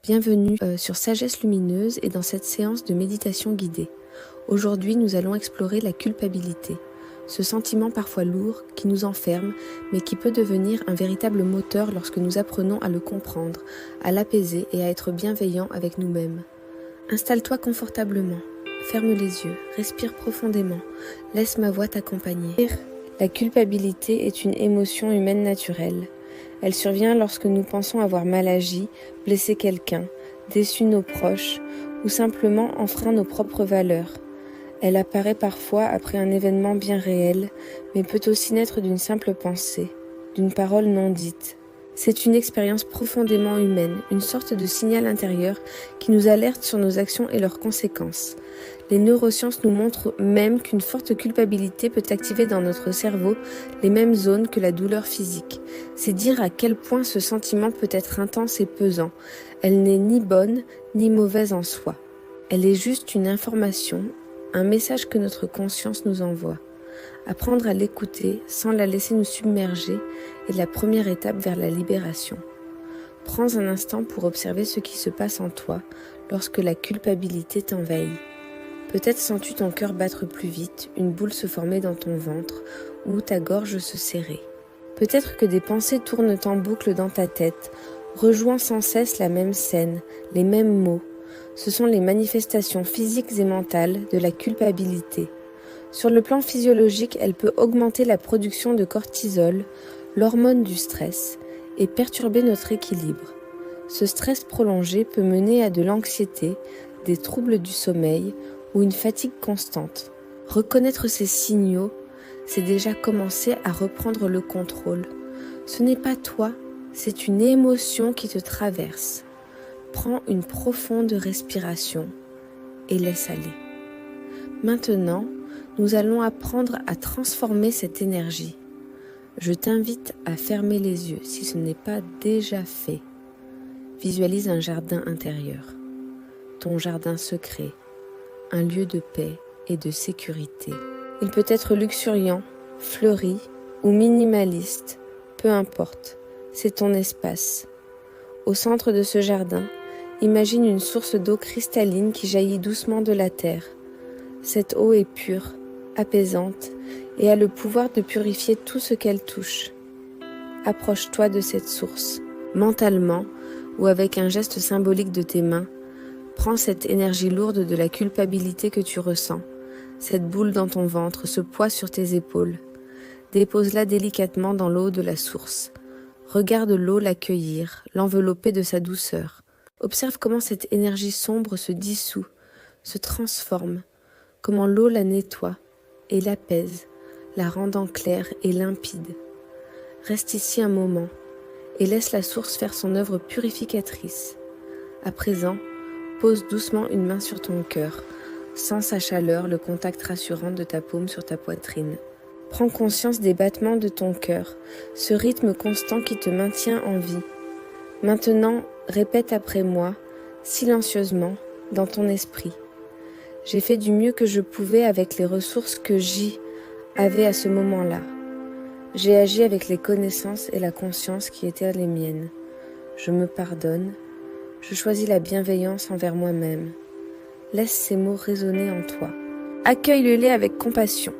Bienvenue sur Sagesse Lumineuse et dans cette séance de méditation guidée. Aujourd'hui, nous allons explorer la culpabilité, ce sentiment parfois lourd qui nous enferme, mais qui peut devenir un véritable moteur lorsque nous apprenons à le comprendre, à l'apaiser et à être bienveillants avec nous-mêmes. Installe-toi confortablement, ferme les yeux, respire profondément, laisse ma voix t'accompagner. La culpabilité est une émotion humaine naturelle. Elle survient lorsque nous pensons avoir mal agi, blessé quelqu'un, déçu nos proches ou simplement enfreint nos propres valeurs. Elle apparaît parfois après un événement bien réel, mais peut aussi naître d'une simple pensée, d'une parole non dite. C'est une expérience profondément humaine, une sorte de signal intérieur qui nous alerte sur nos actions et leurs conséquences. Les neurosciences nous montrent même qu'une forte culpabilité peut activer dans notre cerveau les mêmes zones que la douleur physique. C'est dire à quel point ce sentiment peut être intense et pesant. Elle n'est ni bonne ni mauvaise en soi. Elle est juste une information, un message que notre conscience nous envoie. Apprendre à l'écouter sans la laisser nous submerger est la première étape vers la libération. Prends un instant pour observer ce qui se passe en toi lorsque la culpabilité t'envahit. Peut-être sens-tu ton cœur battre plus vite, une boule se former dans ton ventre ou ta gorge se serrer. Peut-être que des pensées tournent en boucle dans ta tête, rejouant sans cesse la même scène, les mêmes mots. Ce sont les manifestations physiques et mentales de la culpabilité. Sur le plan physiologique, elle peut augmenter la production de cortisol, l'hormone du stress, et perturber notre équilibre. Ce stress prolongé peut mener à de l'anxiété, des troubles du sommeil ou une fatigue constante. Reconnaître ces signaux, c'est déjà commencer à reprendre le contrôle. Ce n'est pas toi, c'est une émotion qui te traverse. Prends une profonde respiration et laisse aller. Maintenant, nous allons apprendre à transformer cette énergie. Je t'invite à fermer les yeux si ce n'est pas déjà fait. Visualise un jardin intérieur, ton jardin secret, un lieu de paix et de sécurité. Il peut être luxuriant, fleuri ou minimaliste, peu importe, c'est ton espace. Au centre de ce jardin, imagine une source d'eau cristalline qui jaillit doucement de la terre. Cette eau est pure, apaisante et a le pouvoir de purifier tout ce qu'elle touche. Approche-toi de cette source, mentalement ou avec un geste symbolique de tes mains. Prends cette énergie lourde de la culpabilité que tu ressens, cette boule dans ton ventre, ce poids sur tes épaules. Dépose-la délicatement dans l'eau de la source. Regarde l'eau l'accueillir, l'envelopper de sa douceur. Observe comment cette énergie sombre se dissout, se transforme, comment l'eau la nettoie et l'apaise, la rendant claire et limpide. Reste ici un moment et laisse la source faire son œuvre purificatrice. À présent, pose doucement une main sur ton cœur, sens sa chaleur, le contact rassurant de ta paume sur ta poitrine. Prends conscience des battements de ton cœur, ce rythme constant qui te maintient en vie. Maintenant, répète après moi, silencieusement, dans ton esprit. J'ai fait du mieux que je pouvais avec les ressources que j'y avais à ce moment-là. J'ai agi avec les connaissances et la conscience qui étaient les miennes. Je me pardonne. Je choisis la bienveillance envers moi-même. Laisse ces mots résonner en toi. Accueille-les avec compassion.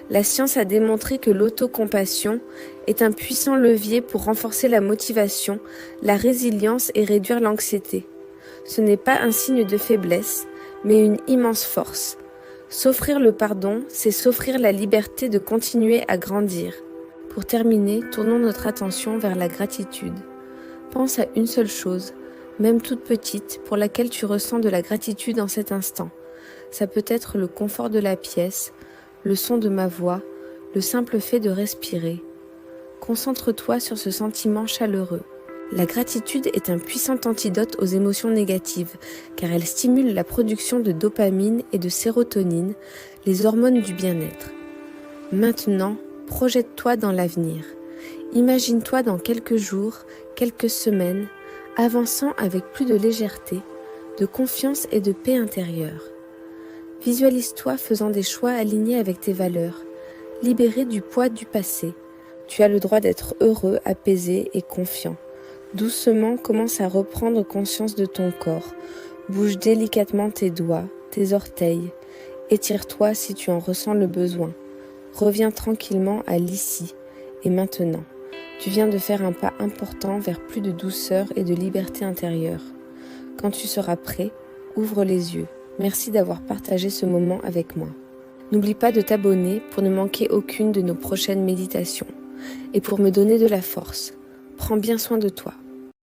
La science a démontré que l'autocompassion est un puissant levier pour renforcer la motivation, la résilience et réduire l'anxiété. Ce n'est pas un signe de faiblesse, mais une immense force. S'offrir le pardon, c'est s'offrir la liberté de continuer à grandir. Pour terminer, tournons notre attention vers la gratitude. Pense à une seule chose, même toute petite, pour laquelle tu ressens de la gratitude en cet instant. Ça peut être le confort de la pièce, le son de ma voix, le simple fait de respirer. Concentre-toi sur ce sentiment chaleureux. La gratitude est un puissant antidote aux émotions négatives, car elle stimule la production de dopamine et de sérotonine, les hormones du bien-être. Maintenant, projette-toi dans l'avenir. Imagine-toi dans quelques jours, quelques semaines, avançant avec plus de légèreté, de confiance et de paix intérieure. Visualise-toi faisant des choix alignés avec tes valeurs, libéré du poids du passé. Tu as le droit d'être heureux, apaisé et confiant. Doucement, commence à reprendre conscience de ton corps. Bouge délicatement tes doigts, tes orteils. Étire-toi si tu en ressens le besoin. Reviens tranquillement à l'ici et maintenant. Tu viens de faire un pas important vers plus de douceur et de liberté intérieure. Quand tu seras prêt, ouvre les yeux. Merci d'avoir partagé ce moment avec moi. N'oublie pas de t'abonner pour ne manquer aucune de nos prochaines méditations. Et pour me donner de la force, prends bien soin de toi.